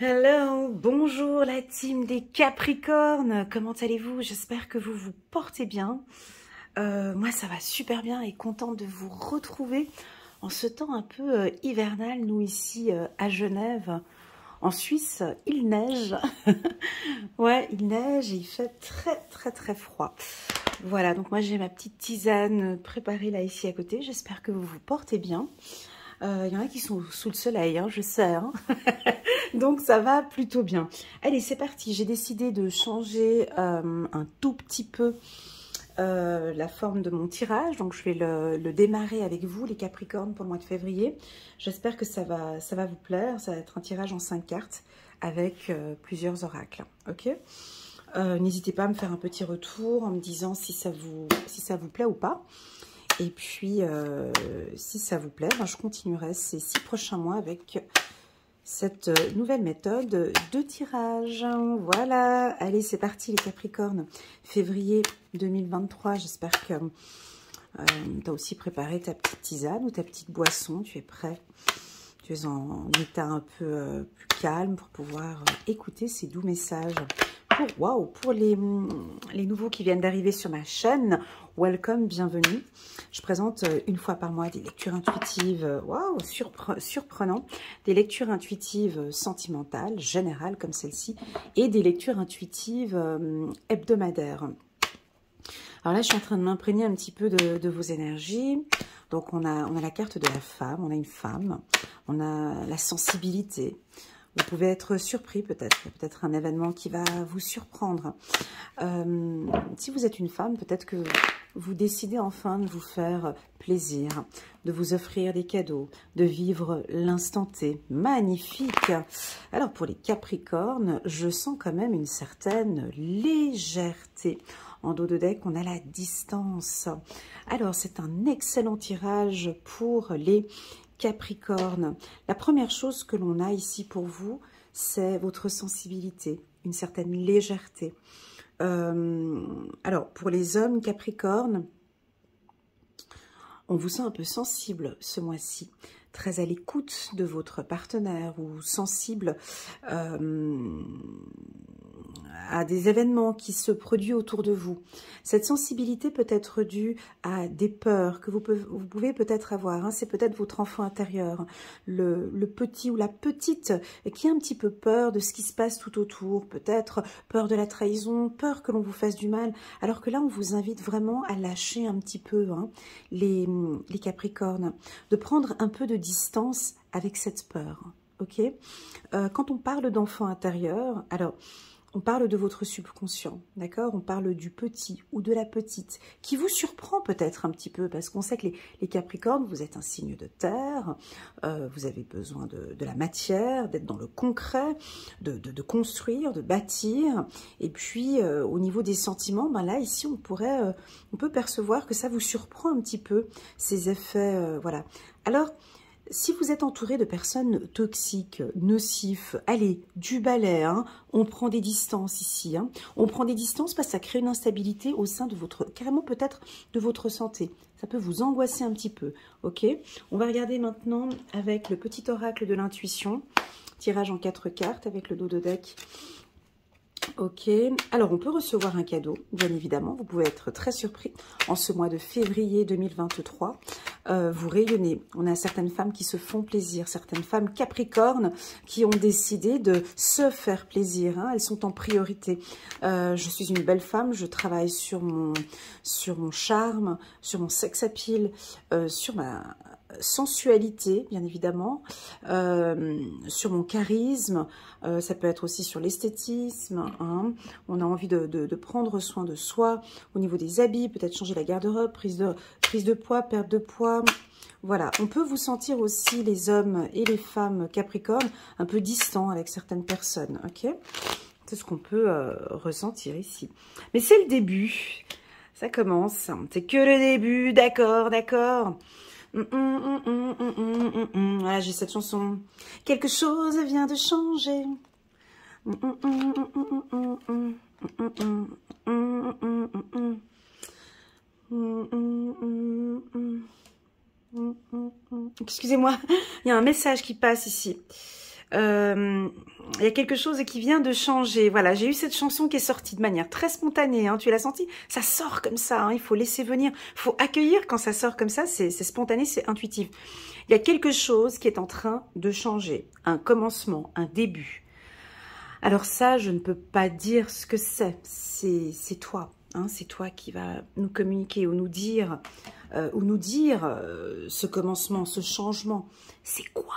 Hello, bonjour la team des Capricornes, comment allez-vous? J'espère que vous vous portez bien. Moi ça va super bien et contente de vous retrouver en ce temps un peu hivernal. Nous ici à Genève, en Suisse, il neige. Ouais, il neige et il fait très froid. Voilà, donc moi j'ai ma petite tisane préparée là ici à côté. J'espère que vous vous portez bien. Il y en a qui sont sous le soleil, hein, je sais. Hein. Donc ça va plutôt bien. Allez, c'est parti. J'ai décidé de changer un tout petit peu la forme de mon tirage. Donc je vais le démarrer avec vous, les Capricornes, pour le mois de février. J'espère que ça va vous plaire. Ça va être un tirage en 5 cartes avec plusieurs oracles. Ok. N'hésitez pas à me faire un petit retour en me disant si ça vous plaît ou pas. Et puis, si ça vous plaît, ben, je continuerai ces 6 prochains mois avec cette nouvelle méthode de tirage. Voilà, allez, c'est parti les Capricornes. Février 2023, j'espère que tu as aussi préparé ta petite tisane ou ta petite boisson. Tu es prêt, tu es en état un peu plus calme pour pouvoir écouter ces doux messages. Pour les nouveaux qui viennent d'arriver sur ma chaîne, welcome, bienvenue. Je présente une fois par mois des lectures intuitives, surprenant, des lectures intuitives sentimentales, générales comme celle-ci, et des lectures intuitives hebdomadaires. Alors là, je suis en train de m'imprégner un petit peu de vos énergies. Donc, on a la carte de la femme, on a une femme, on a la sensibilité. Vous pouvez être surpris peut-être un événement qui va vous surprendre. Si vous êtes une femme, peut-être que vous décidez enfin de vous faire plaisir, de vous offrir des cadeaux, de vivre l'instant T. Magnifique! Alors pour les Capricornes, je sens quand même une certaine légèreté. En dos de deck, on a la distance. Alors c'est un excellent tirage pour les Capricorne. La première chose que l'on a ici pour vous, c'est votre sensibilité, une certaine légèreté. Alors, pour les hommes Capricorne, on vous sent un peu sensible ce mois-ci, très à l'écoute de votre partenaire ou sensible à des événements qui se produisent autour de vous. Cette sensibilité peut être due à des peurs que vous pouvez peut-être avoir. Hein. C'est peut-être votre enfant intérieur, le petit ou la petite qui a un petit peu peur de ce qui se passe tout autour. Peut-être peur de la trahison, peur que l'on vous fasse du mal. Alors que là, on vous invite vraiment à lâcher un petit peu les Capricornes, de prendre un peu de distance avec cette peur. Ok. Quand on parle d'enfant intérieur, alors on parle de votre subconscient, d'accord? On parle du petit ou de la petite, qui vous surprend peut-être un petit peu, parce qu'on sait que les Capricornes, vous êtes un signe de terre, vous avez besoin de la matière, d'être dans le concret, de construire, de bâtir, et puis au niveau des sentiments, ben là, ici, on peut percevoir que ça vous surprend un petit peu, ces effets, voilà. Alors, si vous êtes entouré de personnes toxiques, nocifs, allez, du balai, hein, on prend des distances ici. Hein, on prend des distances parce que ça crée une instabilité au sein de votre, carrément peut-être de votre santé. Ça peut vous angoisser un petit peu, ok? On va regarder maintenant avec le petit oracle de l'intuition. Tirage en 4 cartes avec le dos de deck. Ok, alors on peut recevoir un cadeau, bien évidemment, vous pouvez être très surpris en ce mois de février 2023. Vous rayonnez, on a certaines femmes qui se font plaisir, certaines femmes capricornes qui ont décidé de se faire plaisir, hein, elles sont en priorité. Je suis une belle femme, je travaille sur mon charme, sur mon sex appeal, sur ma sensualité, bien évidemment, sur mon charisme, ça peut être aussi sur l'esthétisme, hein. On a envie de prendre soin de soi au niveau des habits, peut-être changer la garde-robe, prise de poids, perte de poids. Voilà, on peut vous sentir aussi, les hommes et les femmes capricornes, un peu distants avec certaines personnes, ok? C'est ce qu'on peut ressentir ici. Mais c'est le début, ça commence, c'est que le début, d'accord, d'accord. Voilà, j'ai cette chanson. Quelque chose vient de changer. Excusez-moi, il y a un message qui passe ici. il y a quelque chose qui vient de changer. Voilà, j'ai eu cette chanson qui est sortie de manière très spontanée. Hein, tu l'as senti? Ça sort comme ça. Hein, il faut laisser venir. Il faut accueillir quand ça sort comme ça. C'est spontané, c'est intuitif. Il y a quelque chose qui est en train de changer. Un commencement, un début. Alors ça, je ne peux pas dire ce que c'est. C'est toi. Hein, c'est toi qui va nous communiquer ou nous dire ce commencement, ce changement. C'est quoi?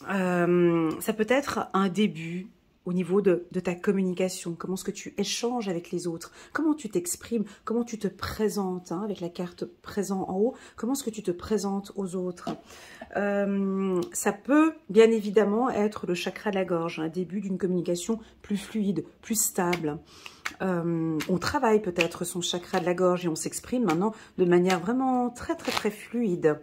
Ça peut être un début au niveau de ta communication. Comment est-ce que tu échanges avec les autres? Comment tu t'exprimes? Comment tu te présentes, hein, avec la carte présent en haut? Comment est-ce que tu te présentes aux autres? Ça peut bien évidemment être le chakra de la gorge, un début d'une communication plus fluide, plus stable. On travaille peut-être son chakra de la gorge et on s'exprime maintenant de manière vraiment très fluide.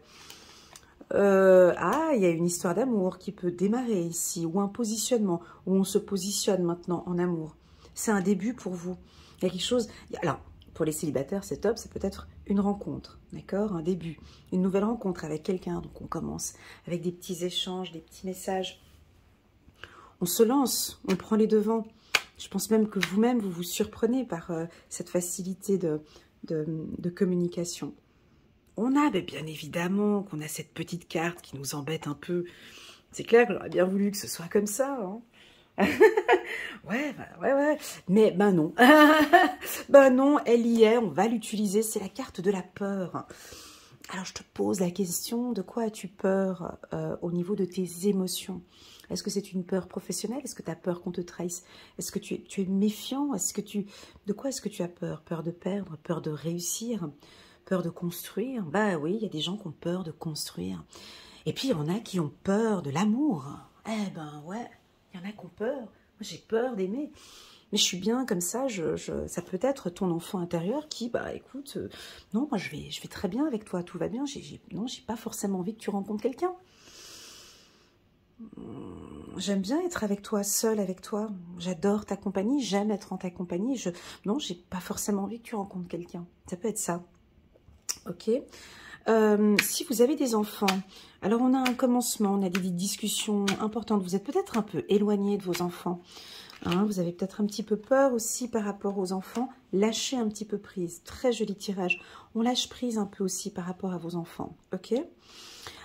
Ah, il y a une histoire d'amour qui peut démarrer ici, ou un positionnement, où on se positionne maintenant en amour. C'est un début pour vous. Il y a quelque chose... Alors, pour les célibataires, c'est top, ça peut être une rencontre, d'accord? Un début, une nouvelle rencontre avec quelqu'un. Donc, on commence avec des petits échanges, des petits messages. On se lance, on prend les devants. Je pense même que vous-même, vous vous surprenez par cette facilité de communication. On a, bien évidemment, qu'on a cette petite carte qui nous embête un peu. C'est clair que j'aurais bien voulu que ce soit comme ça. Hein. ouais. Mais ben non. Ben non, elle y est, on va l'utiliser. C'est la carte de la peur. Alors, je te pose la question, de quoi as-tu peur au niveau de tes émotions? Est-ce que c'est une peur professionnelle? Est-ce que tu as peur qu'on te trahisse? Est-ce que tu es méfiant? De quoi est-ce que tu as peur? Peur de perdre? Peur de réussir? Peur de construire? Bah oui, il y a des gens qui ont peur de construire. Et puis, il y en a qui ont peur de l'amour. Eh ben ouais, il y en a qui ont peur. Moi, j'ai peur d'aimer. Mais je suis bien comme ça, ça peut être ton enfant intérieur qui, bah écoute, non, moi je vais très bien avec toi, tout va bien. Non, j'ai pas forcément envie que tu rencontres quelqu'un. J'aime bien être avec toi, seule avec toi. J'adore ta compagnie, j'aime être en ta compagnie. Non, j'ai pas forcément envie que tu rencontres quelqu'un. Ça peut être ça. Ok. Si vous avez des enfants, alors on a un commencement, on a des discussions importantes. Vous êtes peut-être un peu éloigné de vos enfants. Hein, vous avez peut-être un petit peu peur aussi par rapport aux enfants. Lâchez un petit peu prise. Très joli tirage. On lâche prise un peu aussi par rapport à vos enfants. Ok.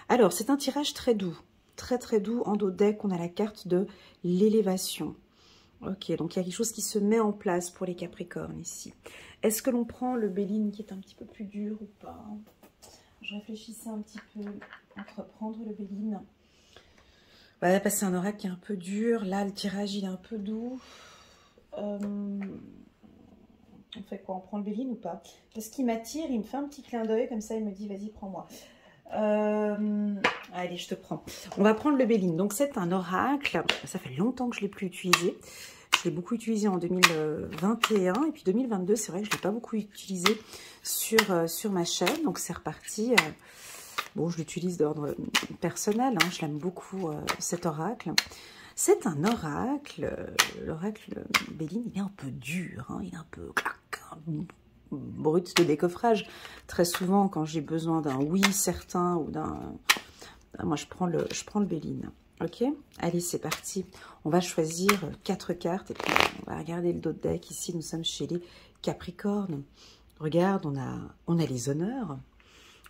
Alors, c'est un tirage très doux. Très doux. En dos de deck, on a la carte de l'élévation. Ok, donc il y a quelque chose qui se met en place pour les Capricornes ici. Est-ce que l'on prend le Béline qui est un petit peu plus dur ou pas? Je réfléchissais un petit peu entre prendre le Béline. Ouais, parce que c'est un oracle qui est un peu dur. Là, le tirage, il est un peu doux. On fait quoi? On prend le Béline ou pas? Parce qu'il m'attire, il me fait un petit clin d'œil, comme ça, il me dit, vas-y, prends-moi. Allez, je te prends. On va prendre le Béline. Donc, c'est un oracle. Ça fait longtemps que je ne l'ai plus utilisé. Je l'ai beaucoup utilisé en 2021. Et puis 2022, c'est vrai que je ne l'ai pas beaucoup utilisé sur ma chaîne. Donc, c'est reparti. Bon, je l'utilise d'ordre personnel. Hein. Je l'aime beaucoup, cet oracle. C'est un oracle. L'oracle Béline, il est un peu dur. Hein. Il est un peu brut de décoffrage. Très souvent, quand j'ai besoin d'un oui certain ou d'un... Moi, je prends le Béline. Ok? Allez, c'est parti. On va choisir 4 cartes et puis on va regarder le dos de deck. Ici, nous sommes chez les Capricornes. Regarde, on a les honneurs.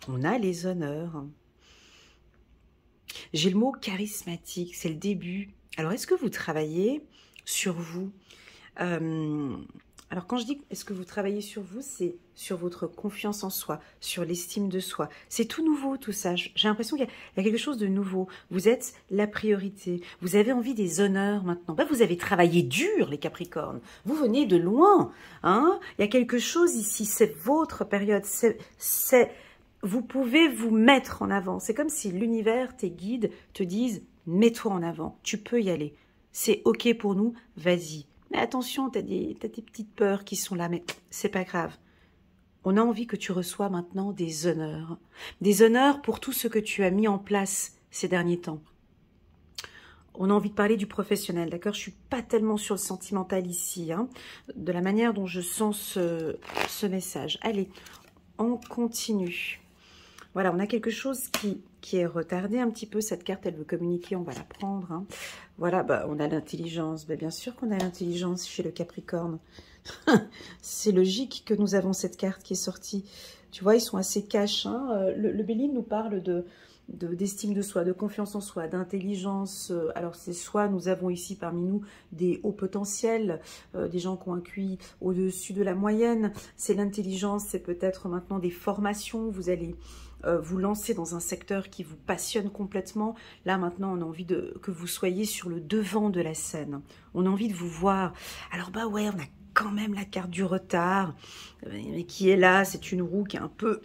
On a les honneurs. J'ai le mot charismatique, c'est le début. Alors, est-ce que vous travaillez sur vous? Alors, quand je dis est-ce que vous travaillez sur vous, c'est sur votre confiance en soi, sur l'estime de soi. C'est tout nouveau, tout ça. J'ai l'impression qu'il y a quelque chose de nouveau. Vous êtes la priorité. Vous avez envie des honneurs maintenant. Ben, vous avez travaillé dur, les Capricornes. Vous venez de loin. Hein? Il y a quelque chose ici. C'est votre période. Vous pouvez vous mettre en avant. C'est comme si l'univers, tes guides, te disent « mets-toi en avant, tu peux y aller. C'est OK pour nous, vas-y. » Mais attention, tu as des petites peurs qui sont là, mais c'est pas grave. On a envie que tu reçois maintenant des honneurs. Des honneurs pour tout ce que tu as mis en place ces derniers temps. On a envie de parler du professionnel, d'accord? Je suis pas tellement sur le sentimental ici, hein, de la manière dont je sens ce message. Allez, on continue. Voilà, on a quelque chose qui est retardée un petit peu. Cette carte, elle veut communiquer, on va la prendre. Hein. Voilà, bah, on a l'intelligence. Bah, bien sûr qu'on a l'intelligence chez le Capricorne. C'est logique que nous avons cette carte qui est sortie. Tu vois, ils sont assez cash. Hein. Le Béline nous parle d'estime de soi, de confiance en soi, d'intelligence. Alors c'est soit nous avons ici parmi nous des hauts potentiels, des gens qui ont un QI au-dessus de la moyenne. C'est l'intelligence, c'est peut-être maintenant des formations. Vous allez vous lancer dans un secteur qui vous passionne complètement. Là maintenant on a envie que vous soyez sur le devant de la scène. On a envie de vous voir. Alors bah ouais, on a quand même la carte du retard, mais qui est là, c'est une roue qui est un peu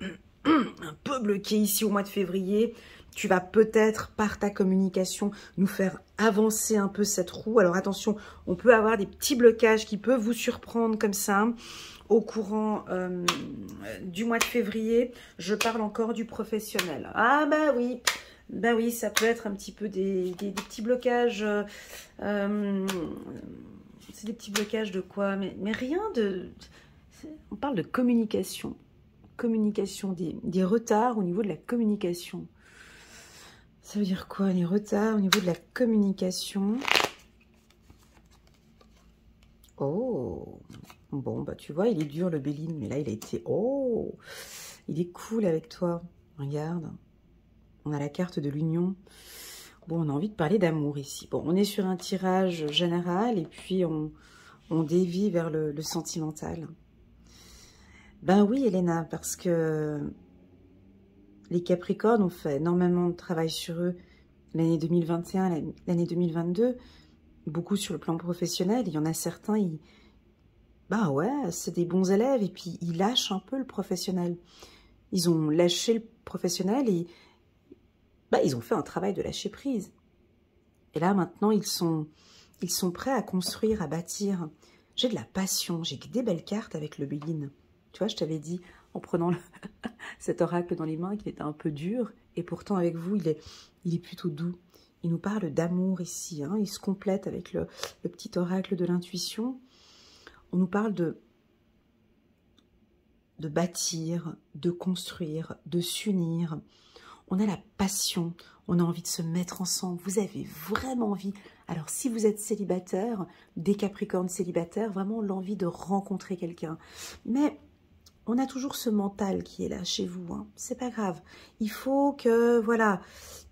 bloquée ici au mois de février. Tu vas peut-être, par ta communication, nous faire avancer un peu cette roue. Alors attention, on peut avoir des petits blocages qui peuvent vous surprendre comme ça au courant du mois de février. Je parle encore du professionnel. Ah bah oui, ça peut être un petit peu des petits blocages. C'est des petits blocages de quoi? Mais rien de... On parle de communication. Communication, des retards au niveau de la communication. Ça veut dire quoi, les retards au niveau de la communication? Oh, bon, bah tu vois, il est dur le Béline, mais là, il a été... Oh, il est cool avec toi. Regarde, on a la carte de l'union. Bon, on a envie de parler d'amour ici. Bon, on est sur un tirage général et puis on dévie vers le sentimental. Ben oui, Elena, parce que les Capricornes ont fait énormément de travail sur eux l'année 2021, l'année 2022, beaucoup sur le plan professionnel. Il y en a certains, bah ouais, c'est des bons élèves et puis ils lâchent un peu le professionnel. Ils ont lâché le professionnel et bah, ils ont fait un travail de lâcher prise. Et là, maintenant, ils sont prêts à construire, à bâtir. J'ai de la passion, j'ai des belles cartes avec le Béline. Tu vois, je t'avais dit, en prenant cet oracle dans les mains, qu'il était un peu dur. Et pourtant, avec vous, il est plutôt doux. Il nous parle d'amour ici. Hein, il se complète avec le petit oracle de l'intuition. On nous parle de bâtir, de construire, de s'unir. On a la passion, on a envie de se mettre ensemble. Vous avez vraiment envie. Alors, si vous êtes célibataire, des Capricornes célibataires, vraiment l'envie de rencontrer quelqu'un. Mais on a toujours ce mental qui est là chez vous. Hein. C'est pas grave. Il faut que, voilà,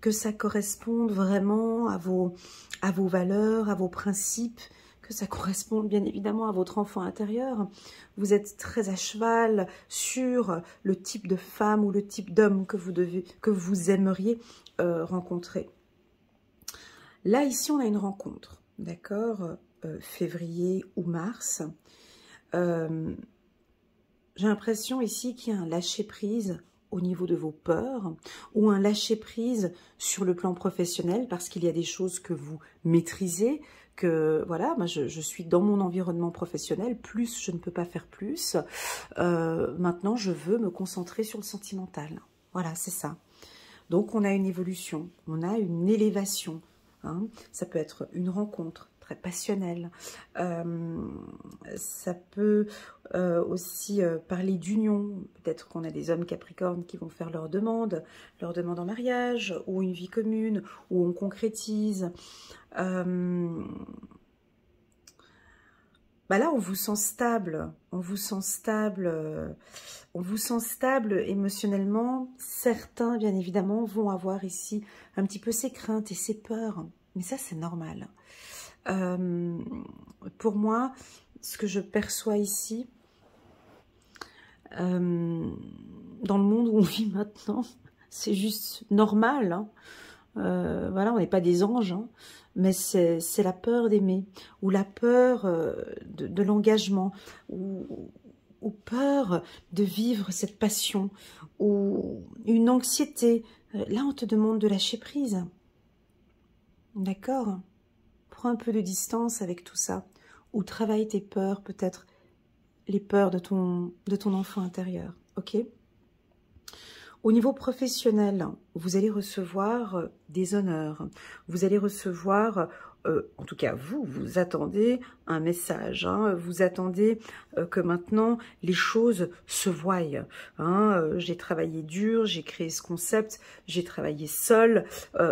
que ça corresponde vraiment à vos valeurs, à vos principes, que ça corresponde bien évidemment à votre enfant intérieur. Vous êtes très à cheval sur le type de femme ou le type d'homme que vous aimeriez rencontrer. Là, ici, on a une rencontre, d'accord, février ou mars. J'ai l'impression ici qu'il y a un lâcher-prise au niveau de vos peurs ou un lâcher-prise sur le plan professionnel parce qu'il y a des choses que vous maîtrisez, que voilà, moi je suis dans mon environnement professionnel, plus je ne peux pas faire plus. Maintenant, je veux me concentrer sur le sentimental. Voilà, c'est ça. Donc, on a une évolution, on a une élévation. Hein. Ça peut être une rencontre très passionnelle. Ça peut aussi parler d'union. Peut-être qu'on a des hommes capricornes qui vont faire leur demande en mariage, ou une vie commune, où on concrétise. Bah là, on vous sent stable, on vous sent stable émotionnellement. Certains, bien évidemment, vont avoir ici un petit peu ces craintes et ces peurs, mais ça, c'est normal. Pour moi, ce que je perçois ici, dans le monde où on vit maintenant, c'est juste normal, hein. Voilà, on n'est pas des anges, hein, mais c'est la peur d'aimer, ou la peur de l'engagement, ou peur de vivre cette passion, ou une anxiété. Là, on te demande de lâcher prise. D'accord? Prends un peu de distance avec tout ça, ou travaille tes peurs, peut-être les peurs de ton enfant intérieur, ok? Au niveau professionnel, vous allez recevoir des honneurs, vous allez recevoir en tout cas vous attendez un message, hein, vous attendez que maintenant les choses se voient. Hein, j'ai travaillé dur, j'ai créé ce concept, j'ai travaillé seul,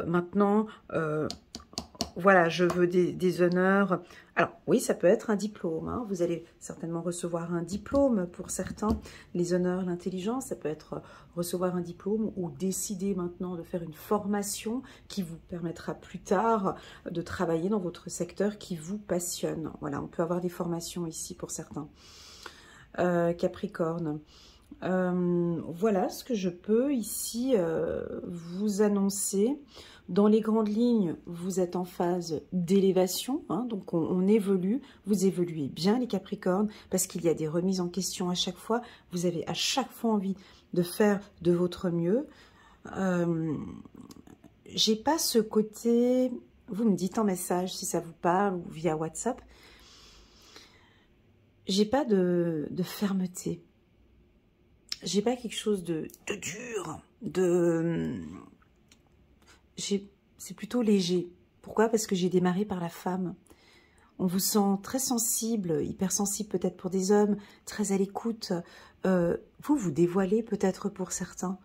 maintenant voilà, je veux des honneurs. Alors oui, ça peut être un diplôme, hein. Vous allez certainement recevoir un diplôme pour certains, les honneurs, l'intelligence, ça peut être recevoir un diplôme ou décider maintenant de faire une formation qui vous permettra plus tard de travailler dans votre secteur qui vous passionne. Voilà, on peut avoir des formations ici pour certains. Capricorne. Voilà ce que je peux ici vous annoncer. Dans les grandes lignes, vous êtes en phase d'élévation, hein, donc on évolue. Vous évoluez bien les Capricornes parce qu'il y a des remises en question à chaque fois. Vous avez à chaque fois envie de faire de votre mieux. J'ai pas ce côté, vous me dites en message si ça vous parle ou via WhatsApp, j'ai pas de fermeté. J'ai pas quelque chose de dur, c'est plutôt léger. Pourquoi? Parce que j'ai démarré par la femme. On vous sent très sensible, hypersensible peut-être pour des hommes, très à l'écoute. Vous dévoilez peut-être pour certains.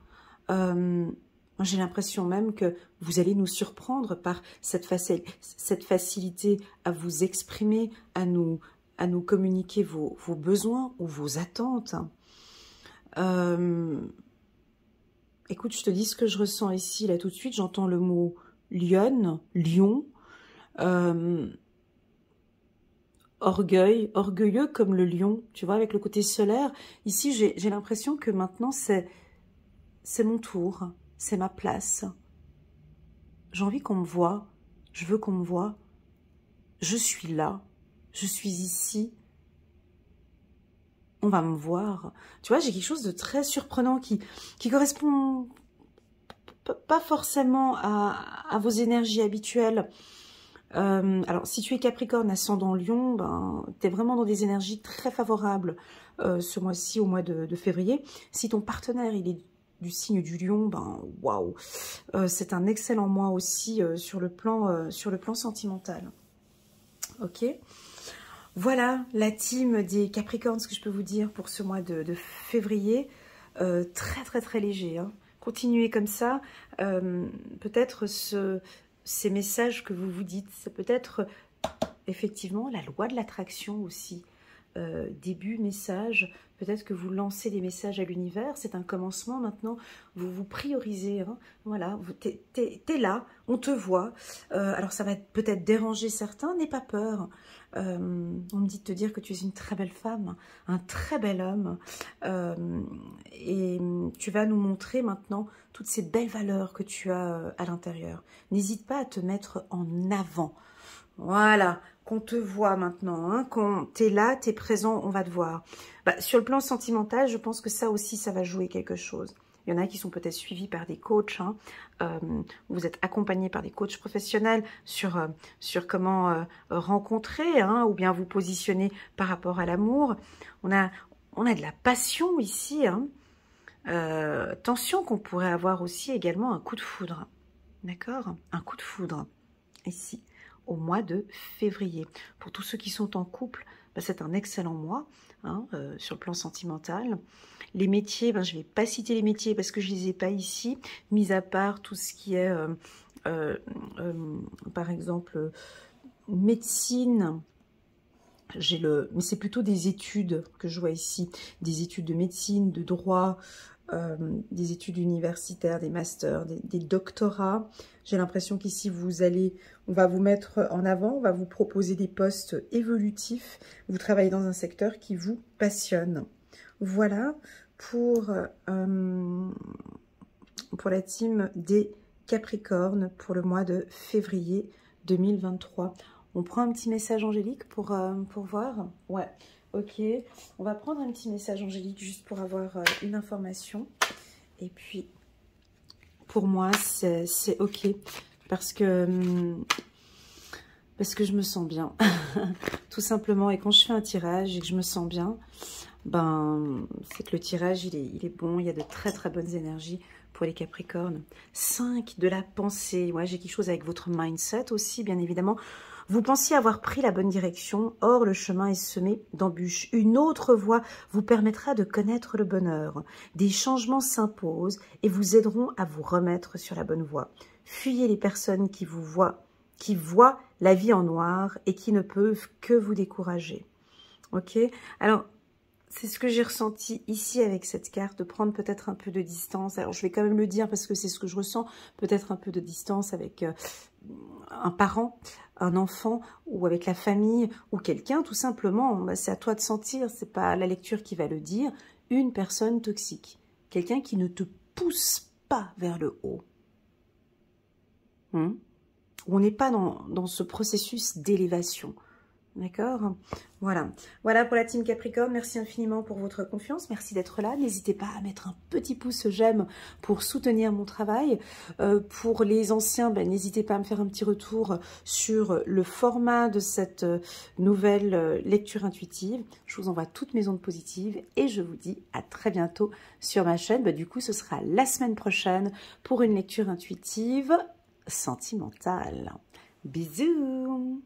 J'ai l'impression même que vous allez nous surprendre par cette facilité à vous exprimer, à nous communiquer vos besoins ou vos attentes. Écoute, je te dis ce que je ressens ici, là tout de suite, j'entends le mot lion, orgueilleux comme le lion, tu vois, avec le côté solaire. Ici, j'ai l'impression que maintenant, c'est mon tour, c'est ma place. J'ai envie qu'on me voie, je veux qu'on me voie. Je suis là, je suis ici. On va me voir. Tu vois, j'ai quelque chose de très surprenant qui correspond pas forcément à vos énergies habituelles. Alors, si tu es Capricorne, ascendant Lion, ben, tu es vraiment dans des énergies très favorables ce mois-ci, au mois de février. Si ton partenaire, il est du signe du Lion, ben, waouh, c'est un excellent mois aussi sur le plan sentimental. Ok. Voilà la team des Capricornes, ce que je peux vous dire pour ce mois de février. Très léger. Hein. Continuez comme ça. Peut-être ces messages que vous vous dites, c'est peut-être effectivement la loi de l'attraction aussi. Début, message, peut-être que vous lancez des messages à l'univers, c'est un commencement maintenant, vous vous priorisez, hein, voilà, t'es là, on te voit, alors ça va peut-être déranger certains, n'aie pas peur, on me dit de te dire que tu es une très belle femme, un très bel homme, et tu vas nous montrer maintenant toutes ces belles valeurs que tu as à l'intérieur. N'hésite pas à te mettre en avant. Voilà, qu'on te voit maintenant, hein, quand tu es là, tu es présent, on va te voir. Bah, sur le plan sentimental, je pense que ça aussi, ça va jouer quelque chose. Il y en a qui sont peut-être suivis par des coachs, hein. Vous êtes accompagnés par des coachs professionnels sur comment rencontrer, hein, ou bien vous positionner par rapport à l'amour. On a de la passion ici, hein. Attention qu'on pourrait avoir aussi également un coup de foudre, d'accord? Un coup de foudre, ici, au mois de février. Pour tous ceux qui sont en couple, bah, c'est un excellent mois, hein, sur le plan sentimental. Les métiers, ben, je ne vais pas citer les métiers parce que je ne les ai pas ici, mis à part tout ce qui est, par exemple, médecine. Mais c'est plutôt des études que je vois ici, des études de médecine, de droit, des études universitaires, des masters, des doctorats. J'ai l'impression qu'ici, on va vous mettre en avant, on va vous proposer des postes évolutifs. Vous travaillez dans un secteur qui vous passionne. Voilà pour la team des Capricornes pour le mois de février 2023. On prend un petit message angélique pour voir. Ouais, ok. On va prendre un petit message angélique juste pour avoir une information. Et puis, pour moi, c'est ok. Parce que je me sens bien. Tout simplement. Et quand je fais un tirage et que je me sens bien, ben, c'est que le tirage, il est bon. Il y a de très bonnes énergies pour les Capricornes. 5 de la pensée. Ouais, j'ai quelque chose avec votre mindset aussi, bien évidemment. Vous pensiez avoir pris la bonne direction, or le chemin est semé d'embûches. Une autre voie vous permettra de connaître le bonheur. Des changements s'imposent et vous aideront à vous remettre sur la bonne voie. Fuyez les personnes qui voient la vie en noir et qui ne peuvent que vous décourager. Ok? Alors, c'est ce que j'ai ressenti ici avec cette carte, de prendre peut-être un peu de distance. Alors, je vais quand même le dire parce que c'est ce que je ressens, peut-être un peu de distance avec un parent, un enfant, ou avec la famille, ou quelqu'un, tout simplement. Bah, c'est à toi de sentir, c'est pas la lecture qui va le dire. Une personne toxique, quelqu'un qui ne te pousse pas vers le haut. On n'est pas dans ce processus d'élévation. D'accord? Voilà. Voilà pour la team Capricorne. Merci infiniment pour votre confiance. Merci d'être là. N'hésitez pas à mettre un petit pouce j'aime pour soutenir mon travail. Pour les anciens, ben, n'hésitez pas à me faire un petit retour sur le format de cette nouvelle lecture intuitive. Je vous envoie toutes mes ondes positives et je vous dis à très bientôt sur ma chaîne. Ben, du coup, ce sera la semaine prochaine pour une lecture intuitive sentimentale. Bisous!